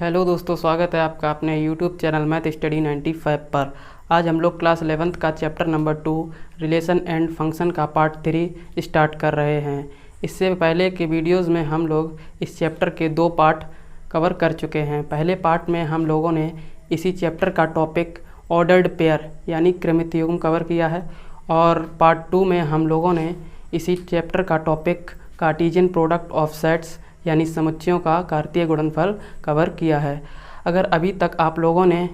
Hello दोस्तों, स्वागत है आपका अपने यूट्यूब चैनल मैथ स्टडी 95 पर। आज हम लोग क्लास 11th का chapter number 2 relation and function का पार्ट 3 स्टार्ट कर रहे हैं। इससे पहले के वीडियोस में हम लोग इस चैप्टर के 2 पार्ट कवर कर चुके हैं। पहले पार्ट में हम लोगों ने इसी चैप्टर का टॉपिक ऑर्डर्ड पेयर यानी क्रमित युग्म कवर किया है, और पार्ट 2 में हम लोगों ने इसी चैप्टर का topic Cartesian product of sets यानी समुच्चयों का कार्तीय गुणनफल कवर किया है। अगर अभी तक आप लोगों ने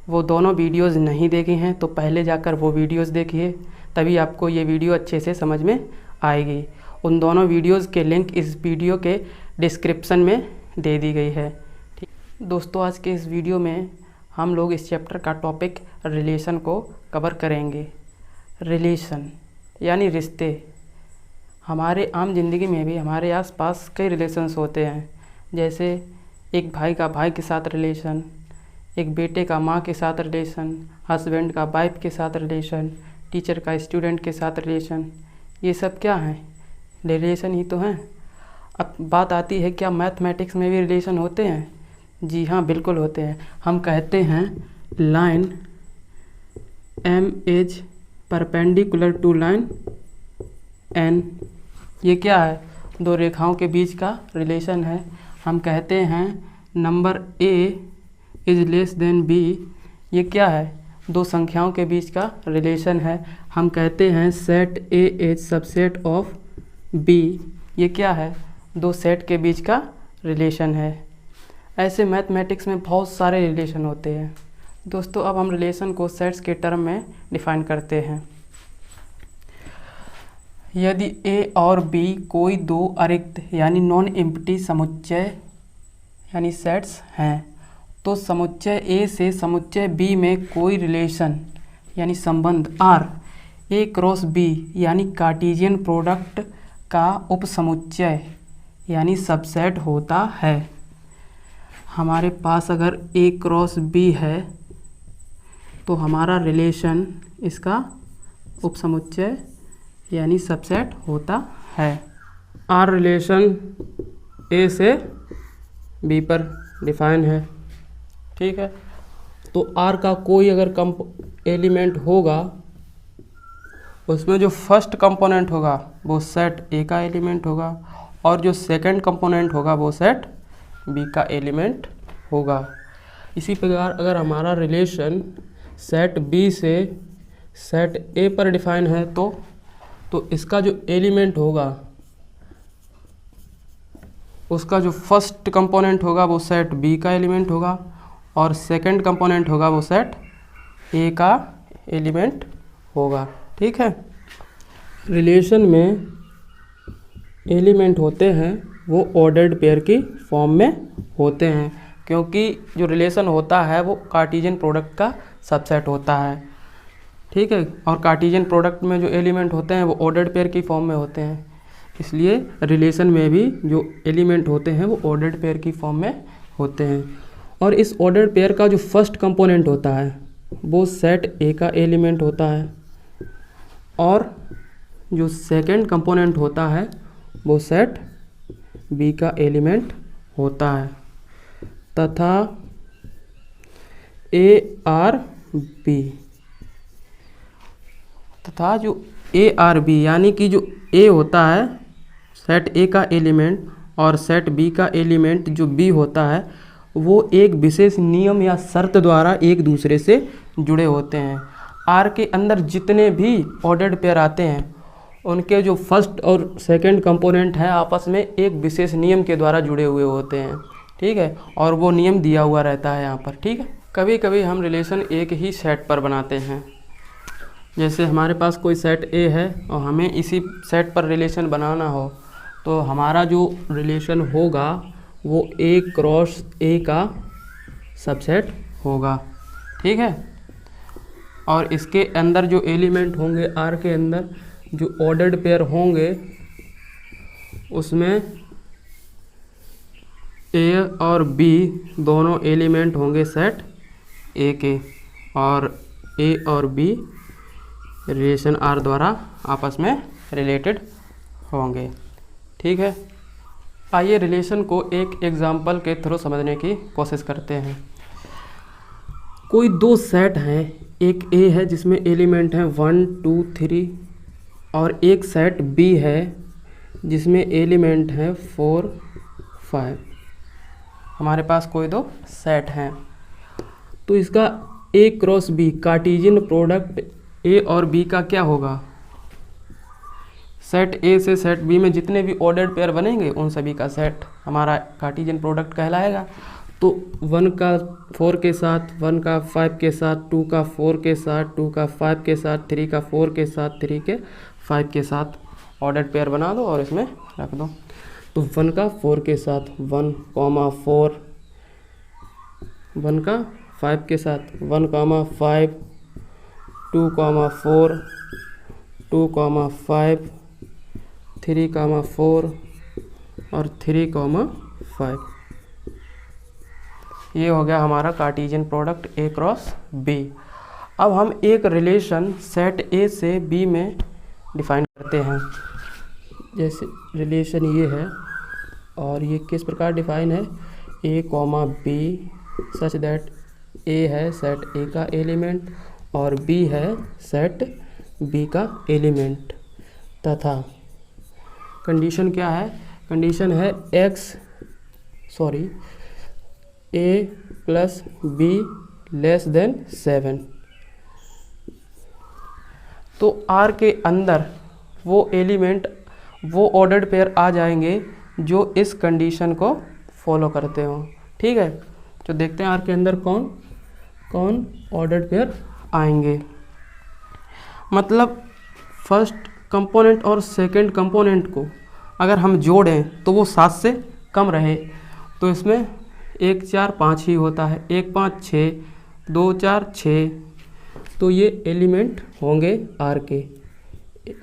वो दोनों वीडियोस नहीं देखी हैं तो पहले जाकर वो वीडियोस देखिए, तभी आपको ये वीडियो अच्छे से समझ में आएगी। उन दोनों वीडियोस के लिंक इस वीडियो के डिस्क्रिप्शन में दे दी गई है। ठीक दोस्तों, आज के इस वीडियो में हम लोग इस चैप्टर का टॉपिक रिलेशन को कवर करेंगे। रिलेशन यानी रिश्ते। हमारे आम ज़िंदगी में भी हमारे आसपास कई रिलेशंस होते हैं, जैसे एक भाई का भाई के साथ रिलेशन, एक बेटे का माँ के साथ रिलेशन, हस्बैंड का वाइफ के साथ रिलेशन, टीचर का स्टूडेंट के साथ रिलेशन। ये सब क्या हैं? रिलेशन ही तो हैं। अब बात आती है, क्या मैथमेटिक्स में भी रिलेशन होते हैं? जी हाँ, बिल्कुल होते हैं। हम कहते हैं line M is perpendicular to line N. ये क्या है? दो रेखाओं के बीच का रिलेशन है। हम कहते हैं number A is less than B. ये क्या है? दो संख्याओं के बीच का रिलेशन है। हम कहते हैं set A is subset of B. ये क्या है? दो सेट के बीच का रिलेशन है। ऐसे मैथमेटिक्स में बहुत सारे रिलेशन होते हैं। दोस्तों, अब हम रिलेशन को सेट्स के टर्म में डिफाइन करते हैं। यदि ए और बी कोई दो अरिक्त यानी नॉन एम्प्टी समुच्चय यानी सेट्स हैं, तो समुच्चय ए से समुच्चय बी में कोई रिलेशन यानी संबंध आर ए क्रॉस बी यानी कार्टेशियन प्रोडक्ट का उपसमुच्चय यानी सबसेट होता है। हमारे पास अगर ए क्रॉस बी है तो हमारा रिलेशन इसका उपसमुच्चय यानी सबसेट होता है। आर रिलेशन ए से बी पर डिफाइन है। ठीक है, तो आर का कोई अगर एलिमेंट होगा, उसमें जो फर्स्ट कंपोनेंट होगा वो सेट ए का एलिमेंट होगा, और जो सेकंड कंपोनेंट होगा वो सेट बी का एलिमेंट होगा। इसी प्रकार अगर हमारा रिलेशन सेट बी से सेट ए पर डिफाइन है तो इसका जो एलिमेंट होगा, उसका जो फर्स्ट कंपोनेंट होगा वो सेट बी का एलिमेंट होगा, और सेकंड कंपोनेंट होगा वो सेट ए का एलिमेंट होगा। ठीक है, रिलेशन में एलिमेंट होते हैं वो ऑर्डर्ड पेयर की फॉर्म में होते हैं, क्योंकि जो रिलेशन होता है वो कार्टेशियन प्रोडक्ट का सबसेट होता है। ठीक है, और कार्टेशियन प्रोडक्ट में जो एलिमेंट होते हैं वो ऑर्डर्ड पेयर की फॉर्म में होते हैं, इसलिए रिलेशन में भी जो एलिमेंट होते हैं वो ऑर्डर्ड पेयर की फॉर्म में होते हैं। और इस ऑर्डर्ड पेयर का जो फर्स्ट कंपोनेंट होता है वो सेट ए का एलिमेंट होता है, और जो सेकंड कंपोनेंट होता है वो सेट बी का एलिमेंट होता है, तथा ए आर बी तथा जो ए आर बी यानी कि जो ए होता है सेट ए का एलिमेंट और सेट बी का एलिमेंट जो बी होता है, वो एक विशेष नियम या शर्त द्वारा एक दूसरे से जुड़े होते हैं। आर के अंदर जितने भी ऑर्डर्ड पेयर आते हैं उनके जो फर्स्ट और सेकंड कंपोनेंट हैं आपस में एक विशेष नियम के द्वारा जुड़े हुए होते हैं। ठीक है, और वो नियम दिया हुआ रहता है यहाँ पर। ठीक है, कभी कभी हम रिलेशन एक ही सेट पर बनाते हैं। जैसे हमारे पास कोई सेट ए है और हमें इसी सेट पर रिलेशन बनाना हो, तो हमारा जो रिलेशन होगा वो ए क्रॉस ए का सबसेट होगा। ठीक है, और इसके अंदर जो एलिमेंट होंगे आर के अंदर जो ऑर्डर्ड पेयर होंगे उसमें ए और बी दोनों एलिमेंट होंगे सेट ए के, और ए और बी रिलेशन आर द्वारा आपस में रिलेटेड होंगे। ठीक है, आइए रिलेशन को एक एग्जाम्पल के थ्रू समझने की कोशिश करते हैं। कोई दो सेट हैं, एक ए है जिसमें एलिमेंट हैं 1 2 3 और एक सेट बी है जिसमें एलिमेंट हैं 4 5। हमारे पास कोई दो सेट हैं, तो इसका A cross B Cartesian product A और बी का क्या होगा? सेट ए से सेट बी में जितने भी ऑर्डर्ड पेयर बनेंगे उन सभी का सेट हमारा कार्टेशियन प्रोडक्ट कहलाएगा। तो 1 का 4 के साथ, 1 का 5 के साथ, 2 का 4 के साथ, 2 का 5 के साथ, 3 का 4 के साथ, 3 के 5 के साथ ऑर्डर्ड पेयर बना दो और इसमें रख दो। तो 1 का 4 के साथ 1, 4, 1 का 5 के साथ 1, 5, 2, 4, 2, 5, 3, 4 और 3, 5। ये हो गया हमारा Cartesian product A cross B. अब हम एक रिलेशन सेट ए से बी में डिफाइन करते हैं। जैसे रिलेशन ये है और ये किस प्रकार डिफाइन है? ए कॉमा बी सच दैट ए है सेट ए का एलिमेंट और बी है सेट बी का एलिमेंट, तथा कंडीशन क्या है? कंडीशन है ए प्लस बी लेस देन 7। तो आर के अंदर वो एलिमेंट, वो ऑर्डर्ड पेयर आ जाएंगे जो इस कंडीशन को फॉलो करते हो। ठीक है, तो देखते हैं आर के अंदर कौन कौन ऑर्डर्ड पेयर आएंगे। मतलब फर्स्ट कंपोनेंट और सेकंड कंपोनेंट को अगर हम जोड़ें तो वो 7 से कम रहे, तो इसमें 1 4 5 ही होता है। 1 5 6, 2 4 6, तो ये एलिमेंट होंगे आर के।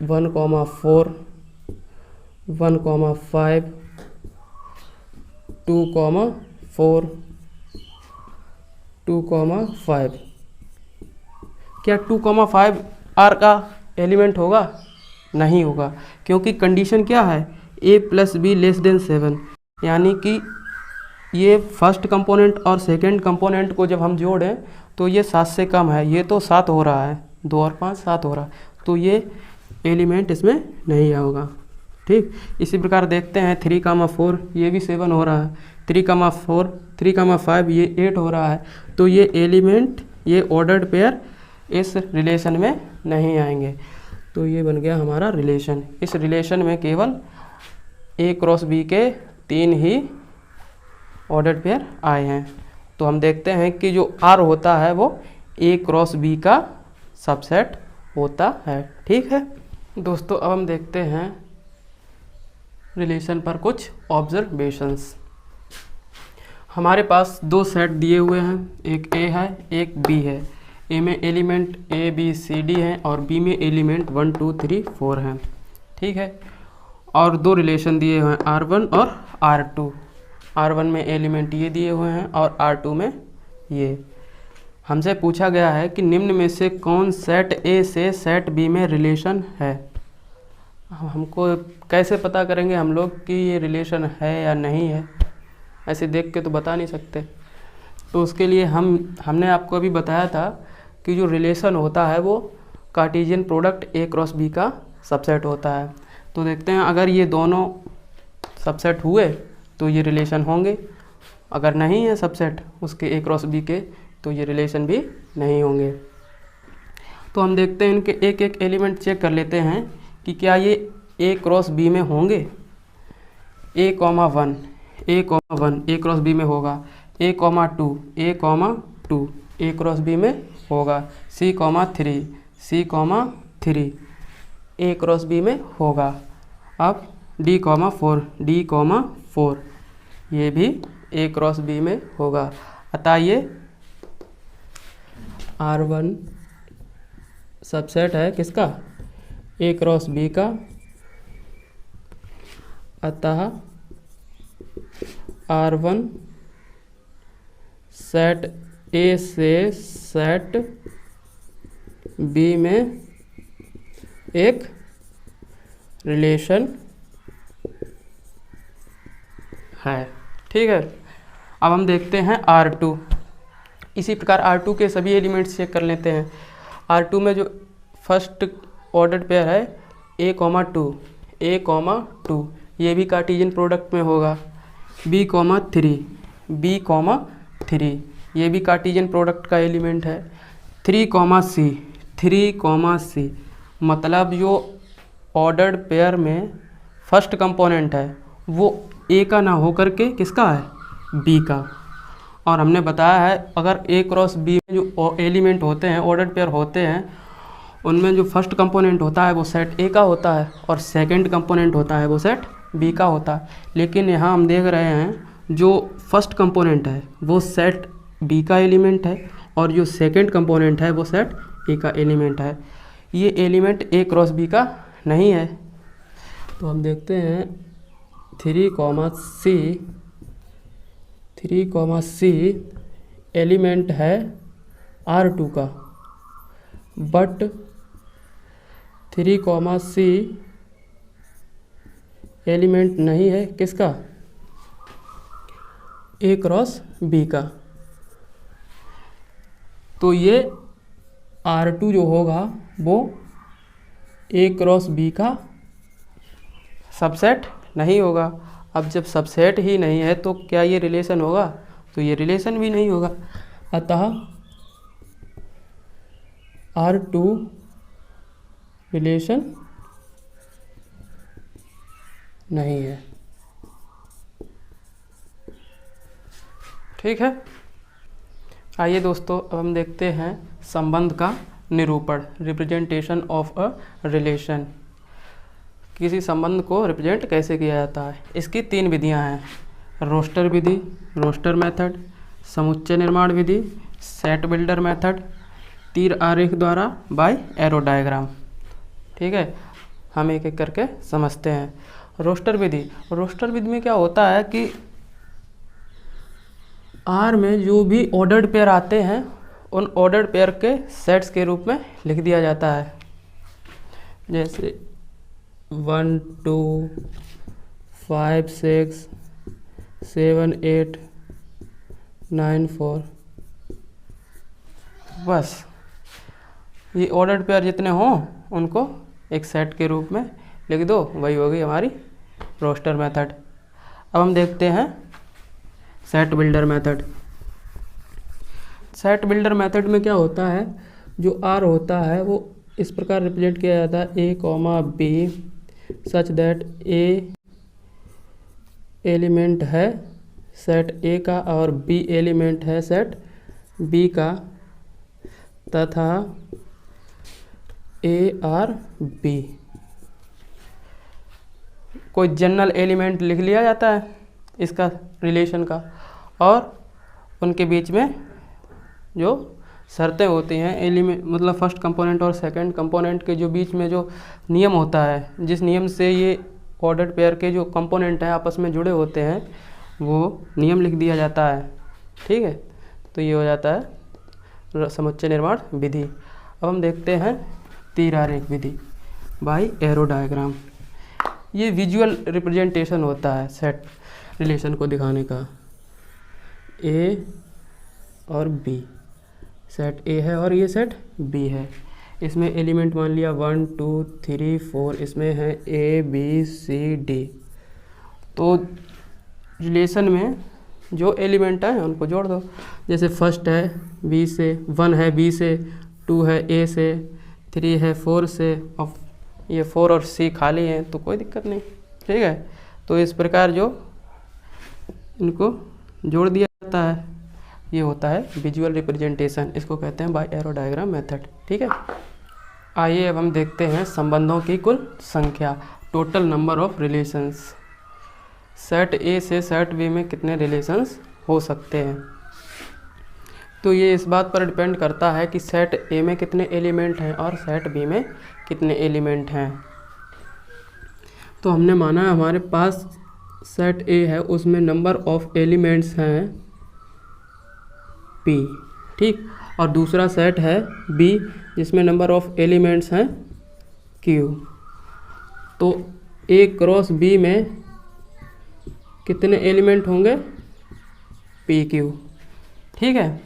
1, 4, 1, 5, 2, 4, 2, 5। क्या 2, 5 आर का एलिमेंट होगा? नहीं होगा, क्योंकि कंडीशन क्या है? ए प्लस बी लेस देन 7, यानी कि ये फर्स्ट कंपोनेंट और सेकंड कंपोनेंट को जब हम जोड़ें तो ये 7 से कम है। ये तो 7 हो रहा है, 2 और 5 7 हो रहा है, तो ये एलिमेंट इसमें नहीं होगा। ठीक, इसी प्रकार देखते हैं 3, 4, ये भी 7 हो रहा है। 3, 4, 3, 5 ये 8 हो रहा है, तो ये एलिमेंट, ये ऑर्डर्ड पेयर इस रिलेशन में नहीं आएंगे। तो ये बन गया हमारा रिलेशन। इस रिलेशन में केवल ए क्रॉस बी के 3 ही ऑर्डर्ड पेयर आए हैं। तो हम देखते हैं कि जो आर होता है वो ए क्रॉस बी का सबसेट होता है। ठीक है दोस्तों, अब हम देखते हैं रिलेशन पर कुछ ऑब्जर्वेशंस। हमारे पास दो सेट दिए हुए हैं, एक ए है एक बी है। ए में element A B C D हैं और बी में एलिमेंट 1 2 3 4 हैं। ठीक है, और दो रिलेशन दिए हुए हैं R1 और R2। R1 में एलिमेंट ये दिए हुए हैं और R2 में ये। हमसे पूछा गया है कि निम्न में से कौन सेट ए से सेट बी में रिलेशन है। हमको कैसे पता करेंगे हम लोग कि ये रिलेशन है या नहीं है? ऐसे देख के तो बता नहीं सकते। तो उसके लिए हमने आपको अभी बताया था कि जो रिलेशन होता है वो Cartesian product A cross B का सबसेट होता है। तो देखते हैं अगर ये दोनों सबसेट हुए तो ये रिलेशन होंगे, अगर नहीं है सबसेट उसके ए क्रॉस बी के तो ये रिलेशन भी नहीं होंगे। तो हम देखते हैं इनके एक एक एलिमेंट चेक कर लेते हैं कि क्या ये ए क्रॉस बी में होंगे। ए कॉमा 1 ए क्रॉस बी में होगा। ए कॉमा 2 ए क्रॉस बी में होगा। सी कॉमा 3 ए क्रॉस बी में होगा। अब डी कॉमा 4 ये भी ए क्रॉस बी में होगा। अतः ये R1 सबसेट है किसका? ए क्रॉस बी का। अतः R1 सेट ए से सेट बी में एक रिलेशन है। ठीक है, अब हम देखते हैं R2। इसी प्रकार R2 के सभी एलिमेंट्स चेक कर लेते हैं। R2 में जो फर्स्ट ऑर्डर्ड पेयर है A, 2, ये भी कार्टेशियन प्रोडक्ट में होगा। B, 3, ये भी कार्टेशियन प्रोडक्ट का एलिमेंट है। 3, C, मतलब जो ऑर्डर्ड पेयर में फर्स्ट कंपोनेंट है वो A का ना हो करके किसका है, B का। और हमने बताया है अगर A क्रॉस B में जो एलिमेंट होते हैं, ऑर्डर्ड पेयर होते हैं, उनमें जो फर्स्ट कंपोनेंट होता है वो सेट A का होता है और सेकंड कंपोनेंट होता है वो सेट B का होता है। लेकिन यहाँ हम देख रहे हैं जो फर्स्ट कंपोनेंट है वो सेट B का एलिमेंट है और जो सेकंड कंपोनेंट है वो सेट A का एलिमेंट है। ये एलिमेंट A क्रॉस B का नहीं है। तो हम देखते हैं 3, C एलिमेंट है R2 का, बट 3, C एलिमेंट नहीं है किसका, A क्रॉस B का। तो ये R2 जो होगा वो A क्रॉस B का सबसेट नहीं होगा। अब जब सबसेट ही नहीं है तो क्या ये रिलेशन होगा, तो ये रिलेशन भी नहीं होगा। अतः R2 रिलेशन नहीं है। ठीक है, आइए दोस्तों अब हम देखते हैं संबंध का निरूपण, रिप्रेजेंटेशन ऑफ अ रिलेशन। किसी संबंध को रिप्रेजेंट कैसे किया जाता है। इसकी 3 विधियां हैं, रोस्टर विधि, रोस्टर मेथड, समुच्चय निर्माण विधि, सेट बिल्डर मेथड, तीर आरेख द्वारा, बाय एरो डायग्राम। ठीक है, हम एक एक करके समझते हैं। रोस्टर विधि में क्या होता है कि R में जो भी ऑर्डर्ड पेयर आते हैं उन ऑर्डर्ड पेयर के सेट्स के रूप में लिख दिया जाता है। जैसे 1, 2, 5, 6, 7, 8, 9, 4। बस ये ऑर्डर्ड पेयर जितने हों उनको एक सेट के रूप में लिख दो, वही होगी हमारी रोस्टर मेथड। अब हम देखते हैं set builder method. Set builder method में क्या होता है, जो R होता है वो इस प्रकार रिप्रेजेंट किया जाता है A, B such that A element है सेट A का और B एलिमेंट है सेट B का, तथा A R B कोई जनरल एलिमेंट लिख लिया जाता है इसका रिलेशन का, और उनके बीच में जो शर्तें होती हैं एलिमेंट मतलब फर्स्ट कंपोनेंट और सेकंड कंपोनेंट के जो बीच में जो नियम होता है, जिस नियम से ये ऑर्डर्ड पेयर के जो कंपोनेंट हैं आपस में जुड़े होते हैं, वो नियम लिख दिया जाता है। ठीक है, तो ये हो जाता है समुच्चय निर्माण विधि। अब हम देखते हैं तीर आरेख विधि बाय एरो डायग्राम। ये विजुअल रिप्रेजेंटेशन होता है सेट रिलेशन को दिखाने का। A और B, सेट A है और ये सेट B है। इसमें एलिमेंट मान लिया 1, 2, 3, 4, इसमें है A, B, C, D। तो रिलेशन में जो एलिमेंट है उनको जोड़ दो। जैसे फर्स्ट है B से, 1 है B से, 2 है A से, 3 है 4 से, और ये 4 और C खाली हैं तो कोई दिक्कत नहीं। ठीक है, तो इस प्रकार जो इनको जोड़ दिया जाता है ये होता है विजुअल रिप्रेजेंटेशन, इसको कहते हैं बाय एरो डायग्राम मेथड। ठीक है, आइए अब हम देखते हैं संबंधों की कुल संख्या, total number of relations. Set A से सेट B में कितने रिलेशंस हो सकते हैं, तो ये इस बात पर डिपेंड करता है कि सेट A में कितने एलिमेंट हैं और सेट B में कितने एलिमेंट हैं। तो हमने माना हमारे पास सेट A है, उसमें नंबर ऑफ एलिमेंट्स हैं P, ठीक, और दूसरा सेट है B जिसमें नंबर ऑफ एलिमेंट्स हैं Q। तो A क्रॉस B में कितने एलिमेंट होंगे, पी क्यू। ठीक है,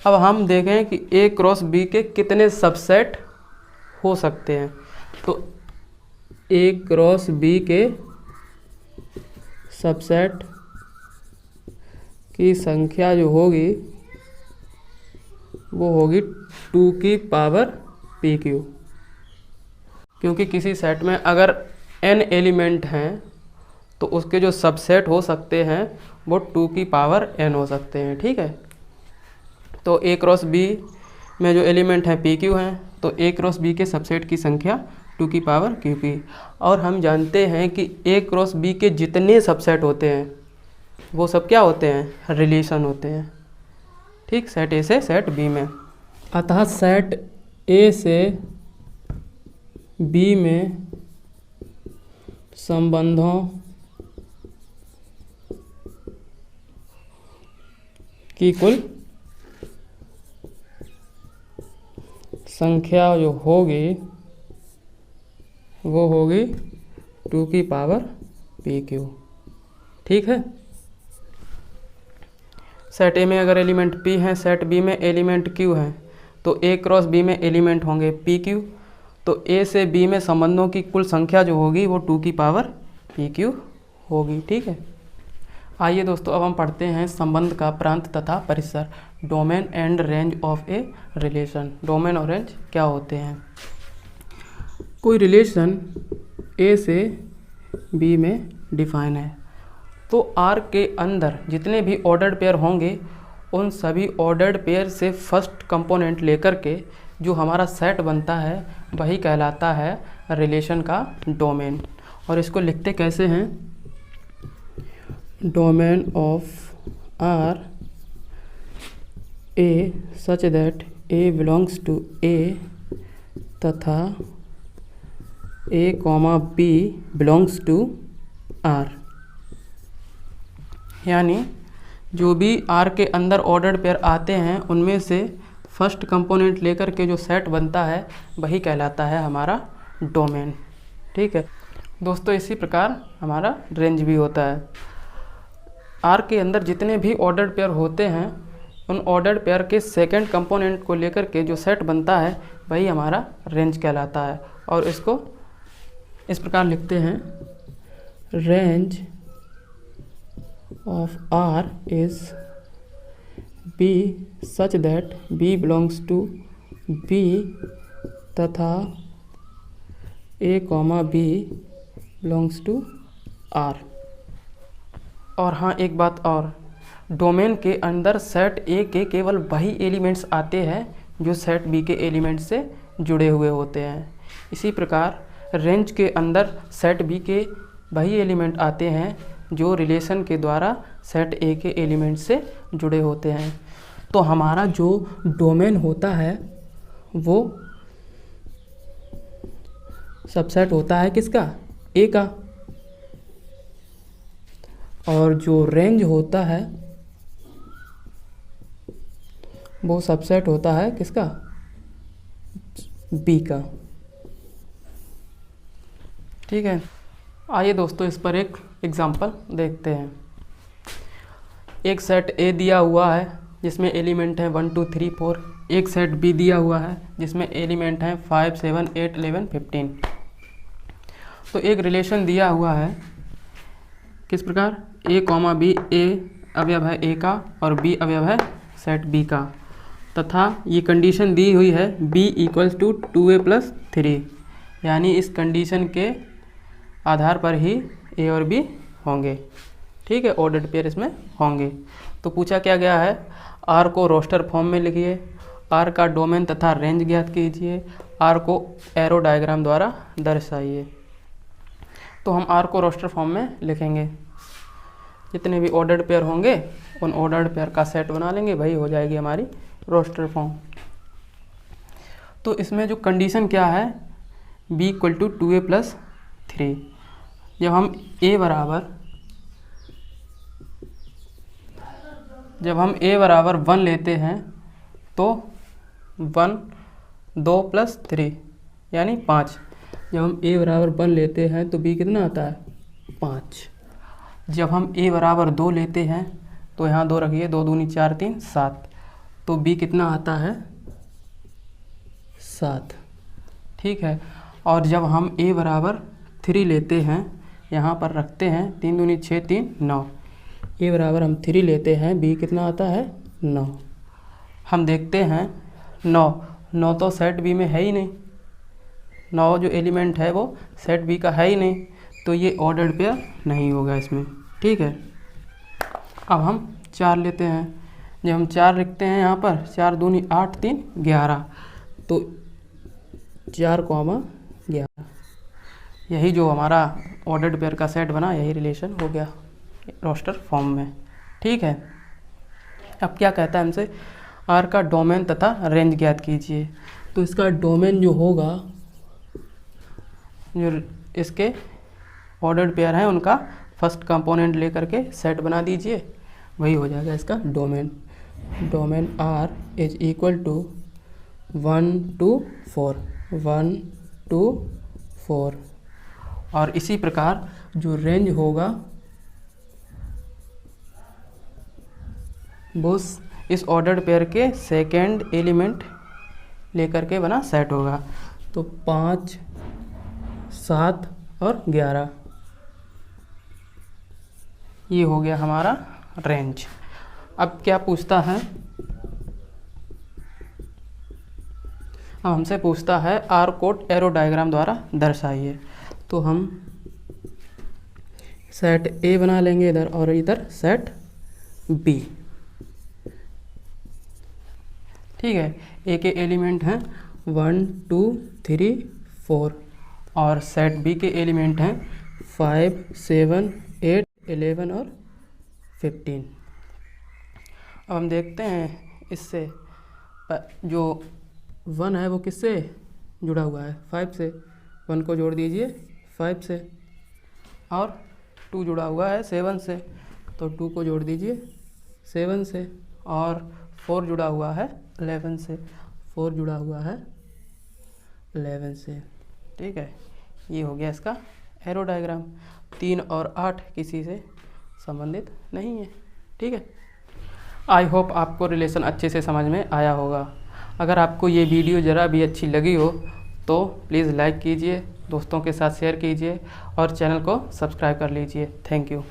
अब हम देखें कि ए क्रॉस बी के कितने सबसेट हो सकते हैं। तो ए क्रॉस बी के सबसेट की संख्या जो होगी वो होगी 2 की पावर पी क्यू, क्योंकि किसी सेट में अगर n एलिमेंट हैं तो उसके जो सबसेट हो सकते हैं वो 2 की पावर n हो सकते हैं। ठीक है, तो ए क्रॉस बी में जो एलिमेंट हैं पी क्यू हैं, तो ए क्रॉस बी के सबसेट की संख्या 2 की पावर क्यू पी। और हम जानते हैं कि ए क्रॉस बी के जितने सबसेट होते हैं वो सब क्या होते हैं, रिलेशन होते हैं। ठीक, सेट ए से सेट बी में। अतः सेट ए से बी में संबंधों की कुल संख्या जो होगी वो होगी 2 की पावर पी क्यू। ठीक है, सेट ए में अगर एलिमेंट p हैं, सेट बी में एलिमेंट q हैं, तो ए क्रॉस बी में एलिमेंट होंगे पी क्यू। तो ए से बी में संबंधों की कुल संख्या जो होगी वो 2 की पावर पी क्यू होगी। ठीक है, आइए दोस्तों अब हम पढ़ते हैं संबंध का प्रांत तथा परिसर, domain and range of a relation. Domain और रेंज क्या होते हैं। कोई रिलेशन ए से बी में डिफाइन है तो आर के अंदर जितने भी ऑर्डर्ड पेयर होंगे उन सभी ऑर्डर्ड पेयर से फर्स्ट कंपोनेंट लेकर के जो हमारा सेट बनता है वही कहलाता है रिलेशन का डोमेन। और इसको लिखते कैसे हैं, domain of R A such that A belongs to A तथा A comma B belongs to R. यानी जो भी आर के अंदर ऑर्डर्ड पेयर आते हैं उनमें से फर्स्ट कंपोनेंट लेकर के जो सेट बनता है वही कहलाता है हमारा डोमेन। ठीक है दोस्तों, इसी प्रकार हमारा रेंज भी होता है। आर के अंदर जितने भी ऑर्डर्ड पेयर होते हैं उन ऑर्डर्ड पेयर के सेकंड कंपोनेंट को लेकर के जो सेट बनता है वही हमारा रेंज कहलाता है। और इसको इस प्रकार लिखते हैं, range of R is B such that B belongs to B तथा A comma B belongs to R. और हाँ, एक बात और, डोमेन के अंदर सेट ए के केवल वही एलिमेंट्स आते हैं जो सेट बी के एलिमेंट्स से जुड़े हुए होते हैं। इसी प्रकार रेंज के अंदर सेट बी के वही एलिमेंट आते हैं जो रिलेशन के द्वारा सेट ए के एलिमेंट से जुड़े होते हैं। तो हमारा जो डोमेन होता है वो सबसेट होता है किसका, ए का। और जो रेंज होता है वो सबसेट होता है किसका, बी का। ठीक है, आइए दोस्तों इस पर एक एग्जांपल देखते हैं। एक सेट ए दिया हुआ है जिसमें एलिमेंट है 1 2 3 4। एक सेट बी दिया हुआ है जिसमें एलिमेंट हैं 5 7 8 11 15। तो एक रिलेशन दिया हुआ है किस प्रकार, ए कॉमा बी, ए अवयव है ए का और बी अवयव है सेट बी का, तथा ये कंडीशन दी हुई है b इक्वल्स टू 2a + 3। यानी इस कंडीशन के आधार पर ही ए और बी होंगे। ठीक है, ऑर्डर्ड पेयर इसमें होंगे। तो पूछा क्या गया है, आर को रोस्टर फॉर्म में लिखिए, आर का डोमेन तथा रेंज ज्ञात कीजिए, आर को एरो डायग्राम द्वारा दर्शाइए। तो हम आर को रोस्टर फॉर्म में लिखेंगे, जितने भी ऑर्डर्ड पेयर होंगे उन ऑर्डर्ड पेयर का सेट बना लेंगे, वही हो जाएगी हमारी रोस्टर फॉर्म। तो इसमें जो कंडीशन क्या है, b इक्वल टू 2a + 3। जब हम a बराबर 1 लेते हैं तो 1 2 + 3 यानी 5। जब हम a बराबर 1 लेते हैं तो b कितना आता है 5। जब हम a बराबर 2 लेते हैं तो यहाँ 2 रखिए, 2 दूनी 4 3 7, तो b कितना आता है 7। ठीक है। और जब हम a बराबर 3 लेते हैं, यहाँ पर रखते हैं 3 दूनी 6 3 9, a बराबर हम 3 लेते हैं, b कितना आता है 9। हम देखते हैं 9 तो सेट बी में है ही नहीं, 9 जो एलिमेंट है वो सेट बी का है ही नहीं, तो ये ऑर्डर्ड पेयर नहीं होगा इसमें। ठीक है। अब हम 4 लेते हैं, जब हम 4 लिखते हैं यहाँ पर 4 दूनी 8 3 11, तो 4, 11, यही जो हमारा ऑर्डर्ड पेयर का सेट बना, यही रिलेशन हो गया रोस्टर फॉर्म में। ठीक है। अब क्या कहता है हमसे, आर का डोमेन तथा रेंज ज्ञात कीजिए। तो इसका डोमेन जो होगा, जो इसके ऑर्डर्ड पेयर हैं उनका फर्स्ट कंपोनेंट लेकर के सेट बना दीजिए, वही हो जाएगा इसका domain. Domain R is equal to 1 to 4, 1 to 4। और इसी प्रकार जो रेंज होगा वो इस ऑर्डर्ड पेयर के सेकेंड एलिमेंट लेकर के बना सेट होगा। तो 5 7 और 11, ये हो गया हमारा रेंज। अब क्या पूछता है, अब हमसे पूछता है आर कोड एरो डायग्राम द्वारा दर्शाइए। तो हम सेट ए बना लेंगे इधर और इधर सेट बी। ठीक है। ए के एलिमेंट हैं 1 2 3 4 और सेट बी के एलिमेंट हैं 5 7 8 11 और 15। अब हम देखते हैं इससे जो 1 है वो किससे जुड़ा हुआ है, 5 से, 1 को जोड़ दीजिए 5 से, और 2 जुड़ा हुआ है 7 से, तो 2 को जोड़ दीजिए 7 से, और 4 जुड़ा हुआ है 11 से, 4 जुड़ा हुआ है 11 से। ठीक है। ये हो गया इसका एरो डायग्राम। 3 और 8 किसी से संबंधित नहीं है। ठीक है। आई होप आपको रिलेशन अच्छे से समझ में आया होगा। अगर आपको ये वीडियो ज़रा भी अच्छी लगी हो तो प्लीज़ लाइक कीजिए, दोस्तों के साथ शेयर कीजिए और चैनल को सब्सक्राइब कर लीजिए। Thank you.